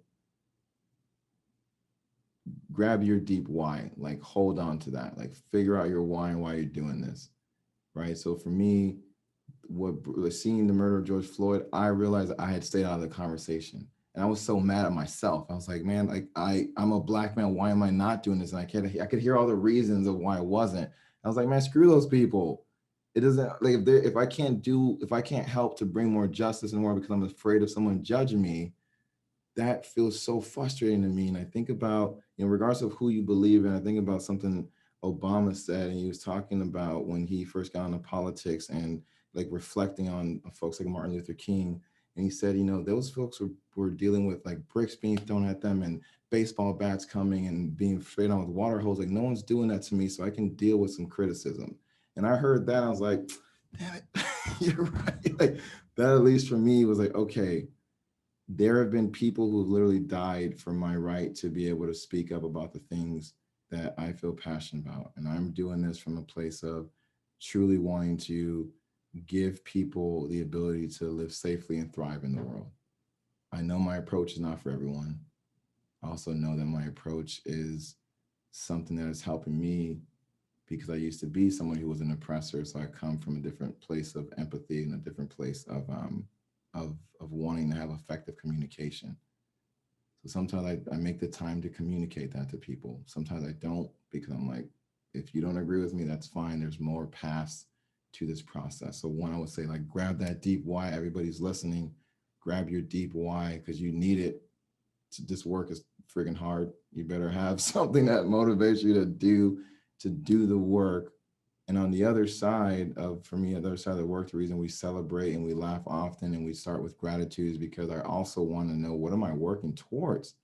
grab your deep why, like hold on to that, like figure out your why and why you're doing this, right? So for me, seeing the murder of George Floyd, I realized I had stayed out of the conversation, and I was so mad at myself. I was like, man, like I'm a black man, why am I not doing this? And I could hear all the reasons of why I wasn't. I was like, man, screw those people. It doesn't, like, if I can't help to bring more justice in the world because I'm afraid of someone judging me, that feels so frustrating to me. And I think about, regardless of who you believe in, I think about something Obama said, and he was talking about when he first got into politics and like reflecting on folks like Martin Luther King. And he said, those folks were dealing with like bricks being thrown at them and baseball bats coming and being sprayed on with water hose. Like, no one's doing that to me, so I can deal with some criticism. And I heard that, I was like, damn it, you're right. Like, that, at least for me, was like, okay, there have been people who literally died for my right to be able to speak up about the things that I feel passionate about. And I'm doing this from a place of truly wanting to give people the ability to live safely and thrive in the world. I know my approach is not for everyone. I also know that my approach is something that is helping me because I used to be someone who was an oppressor. So I come from a different place of empathy and a different place of wanting to have effective communication. So sometimes I make the time to communicate that to people. Sometimes I don't, because I'm like, if you don't agree with me, that's fine. There's more paths to this process. So one, I would say, like, grab that deep why. Everybody's listening. Grab your deep why, because you need it. This work is freaking hard. You better have something that motivates you to do the work. And on the other side for me, the other side of the work, the reason we celebrate and we laugh often and we start with gratitude is because I also want to know, what am I working towards?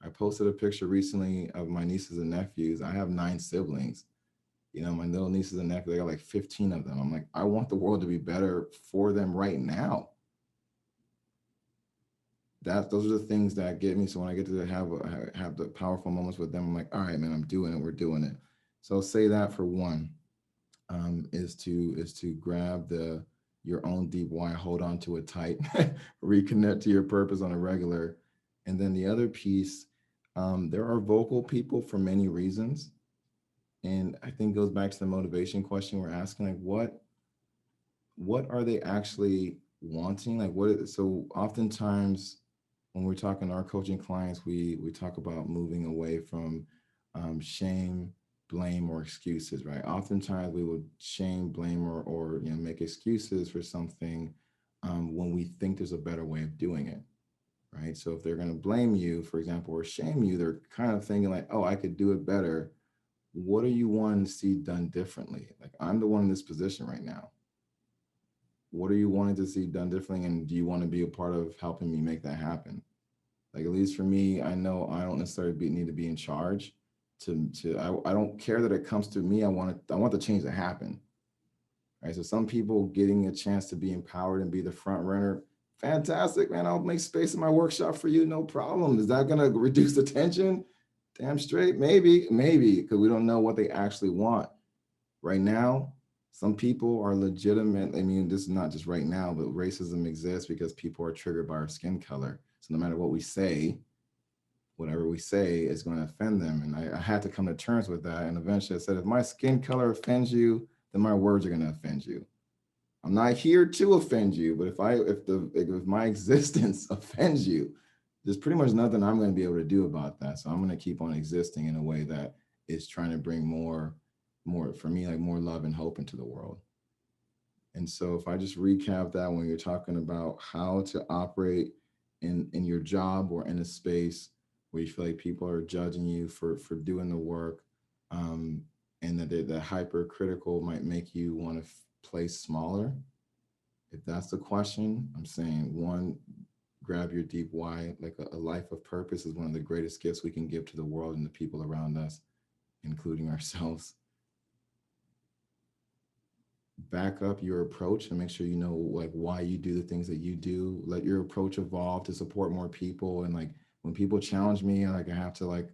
I posted a picture recently of my nieces and nephews. I have 9 siblings. My little nieces and nephews, they got like 15 of them. I'm like, I want the world to be better for them right now. Those are the things that get me. So when I get to have the powerful moments with them, I'm like, all right, man, I'm doing it. We're doing it. So say that for one. Is to grab your own deep why, hold on to it tight, reconnect to your purpose on a regular. And then the other piece, there are vocal people for many reasons. And I think it goes back to the motivation question we're asking, like, what are they actually wanting? Like, so oftentimes when we're talking to our coaching clients, we talk about moving away from shame, blame, or excuses, right? Oftentimes we would shame, blame, or make excuses for something when we think there's a better way of doing it, right? So if they're going to blame you, for example, or shame you, they're kind of thinking like, oh, I could do it better. What are you wanting to see done differently? Like, I'm the one in this position right now. What are you wanting to see done differently? And do you want to be a part of helping me make that happen? Like, at least for me, I know I don't necessarily need to be in charge. I don't care that it comes to me. I want the change to happen. Right. So some people getting a chance to be empowered and be the front runner, fantastic, man. I'll make space in my workshop for you, no problem. Is that gonna reduce the tension? Damn straight, maybe, because we don't know what they actually want. Right now, some people are legitimate. I mean, this is not just right now, but racism exists because people are triggered by our skin color. So no matter what we say, whatever we say is going to offend them. And I had to come to terms with that. And eventually I said, if my skin color offends you, then my words are going to offend you. I'm not here to offend you, but if my existence offends you, there's pretty much nothing I'm going to be able to do about that. So I'm going to keep on existing in a way that is trying to bring more for me, like more love and hope into the world. And so if I just recap that, when you're talking about how to operate in your job or in a space where you feel like people are judging you for doing the work, and that the hypercritical might make you want to play smaller? If that's the question, I'm saying one, grab your deep why. Like a life of purpose is one of the greatest gifts we can give to the world and the people around us, including ourselves. Back up your approach and make sure you know like why you do the things that you do. Let your approach evolve to support more people. And like when people challenge me, like I have to like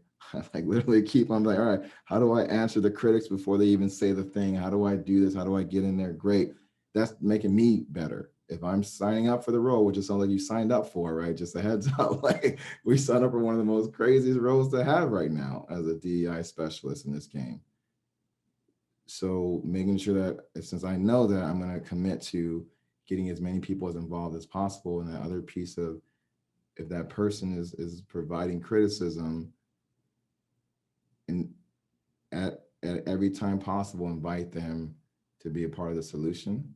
like literally keep on like, all right, how do I answer the critics before they even say the thing? How do I do this? How do I get in there? Great. That's making me better. If I'm signing up for the role, which is something like you signed up for, right? Just a heads up, like we signed up for one of the most craziest roles to have right now as a DEI specialist in this game. So making sure that since I know that I'm going to commit to getting as many people as involved as possible, and that other piece of if that person is providing criticism, and at every time possible, invite them to be a part of the solution.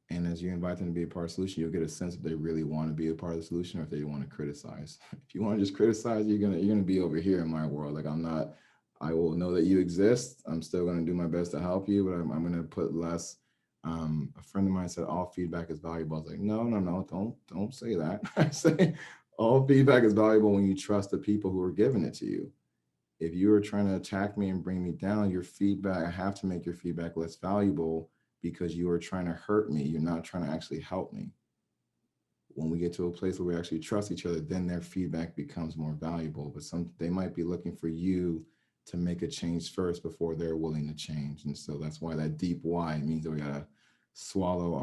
And as you invite them to be a part of the solution, you'll get a sense if they really want to be a part of the solution or if they want to criticize. If you want to just criticize, you're gonna be over here in my world. Like I will know that you exist. I'm still going to do my best to help you, but I'm going to put less. A friend of mine said all feedback is valuable. I was like, no, don't say that. I say all feedback is valuable when you trust the people who are giving it to you. If you are trying to attack me and bring me down, your feedback, I have to make your feedback less valuable because you are trying to hurt me. You're not trying to actually help me. When we get to a place where we actually trust each other, then their feedback becomes more valuable. But they might be looking for you to make a change first before they're willing to change. And so that's why that deep why means that we gotta swallow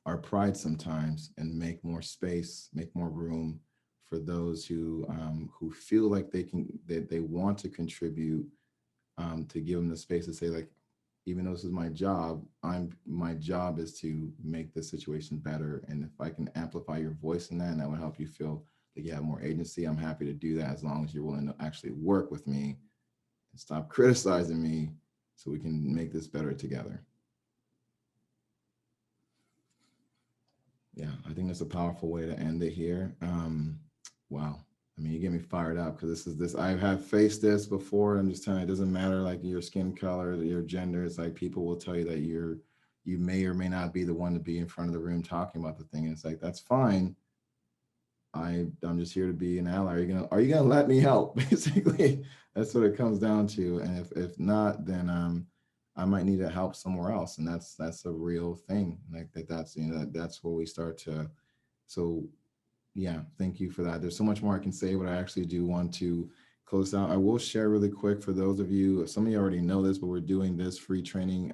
our pride sometimes and make more space, make more room for those who feel like they want to contribute, to give them the space to say like, even though this is my job, my job is to make the situation better. And if I can amplify your voice in that, and that would help you feel like you have more agency, I'm happy to do that as long as you're willing to actually work with me and stop criticizing me so we can make this better together. Yeah, I think that's a powerful way to end it here. Wow. I mean, you get me fired up because this I have faced this before. I'm just telling you, it doesn't matter like your skin color, your gender. It's like people will tell you that you may or may not be the one to be in front of the room talking about the thing. And it's like, that's fine. I'm just here to be an ally. Are you gonna let me help? Basically, that's what it comes down to. And if not, then I might need to help somewhere else. And that's a real thing. Like that's that's where we start to. So yeah, thank you for that. There's so much more I can say, but I actually do want to close out. I will share really quick for those of you, some of you already know this, but we're doing this free training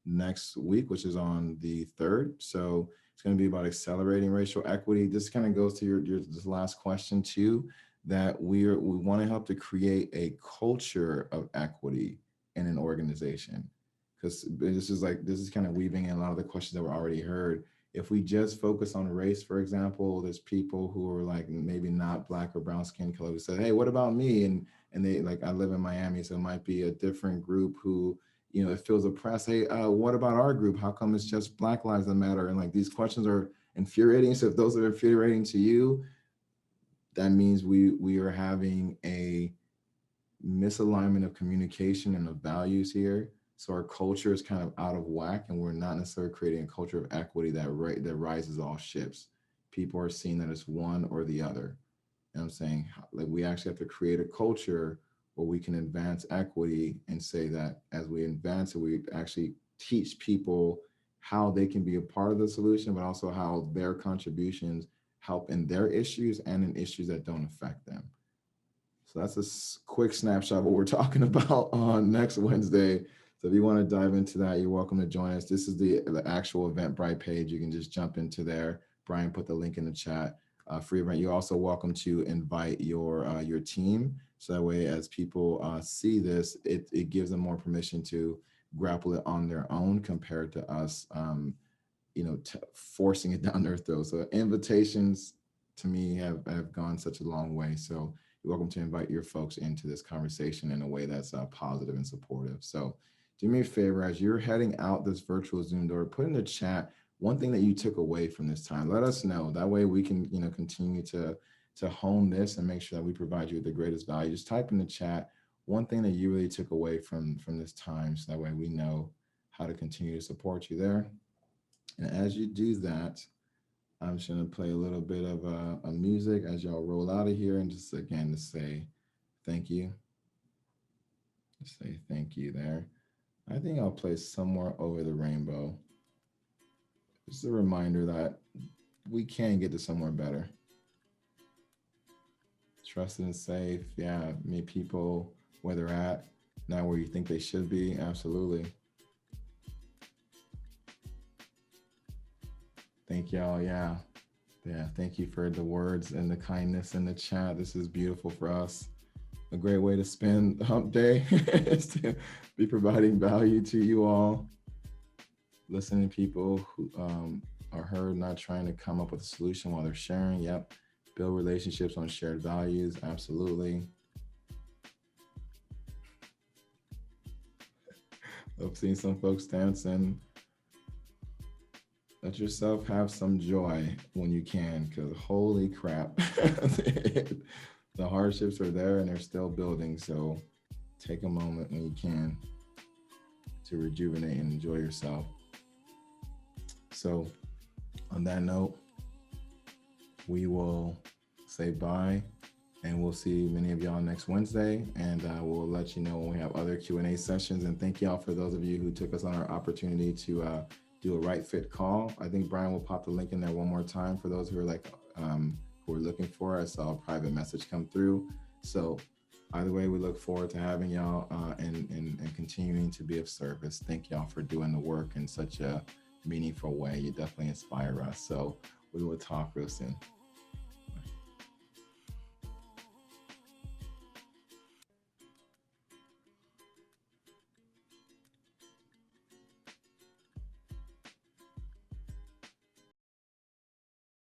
next week, which is on the 3rd. So it's going to be about accelerating racial equity. This kind of goes to your this last question too, that we want to help to create a culture of equity in an organization. Because this is kind of weaving in a lot of the questions that were already heard. If we just focus on race, for example, there's people who are like maybe not black or brown skin color who said, hey, what about me? And they like, I live in Miami, so it might be a different group who, it feels oppressed. Hey, what about our group? How come it's just Black Lives That Matter? And like these questions are infuriating. So if those are infuriating to you, that means we are having a misalignment of communication and of values here. So our culture is kind of out of whack, and we're not necessarily creating a culture of equity that rises all ships. People are seeing that it's one or the other. And I'm saying, like, we actually have to create a culture where we can advance equity and say that as we advance it, we actually teach people how they can be a part of the solution, but also how their contributions help in their issues and in issues that don't affect them. So that's a quick snapshot of what we're talking about on next Wednesday. So if you want to dive into that, you're welcome to join us. This is the actual Eventbrite page. You can just jump into there. Brian put the link in the chat. Free event. You're also welcome to invite your team. So that way, as people see this, it gives them more permission to grapple it on their own compared to us, forcing it down their throat. So invitations to me have gone such a long way. So you're welcome to invite your folks into this conversation in a way that's positive and supportive. So do me a favor, as you're heading out this virtual Zoom door, put in the chat one thing that you took away from this time. Let us know. That way we can, continue to hone this and make sure that we provide you with the greatest value. Just type in the chat one thing that you really took away from this time, so that way we know how to continue to support you there. And as you do that, I'm just gonna play a little bit of a music as y'all roll out of here, and just again to say thank you. Say thank you there. I think I'll play Somewhere Over the Rainbow. Just a reminder that we can get to somewhere better. Trusted and safe. Yeah, meet people where they're at, not where you think they should be. Absolutely. Thank y'all. Yeah. Thank you for the words and the kindness in the chat. This is beautiful for us. A great way to spend the hump day is to be providing value to you all. Listening to people who are heard, not trying to come up with a solution while they're sharing. Yep. Build relationships on shared values. Absolutely. I've seen some folks dancing. Let yourself have some joy when you can, because holy crap, the hardships are there and they're still building. So take a moment when you can to rejuvenate and enjoy yourself. So on that note, we will say bye, and we'll see many of y'all next Wednesday, and we'll let you know when we have other Q&A sessions. And thank y'all for those of you who took us on our opportunity to do a right fit call. I think Brian will pop the link in there one more time for those who are like who are looking for it. I saw a private message come through. So either way, we look forward to having y'all and continuing to be of service. Thank y'all for doing the work in such a meaningful way. You definitely inspire us. So we will talk real soon.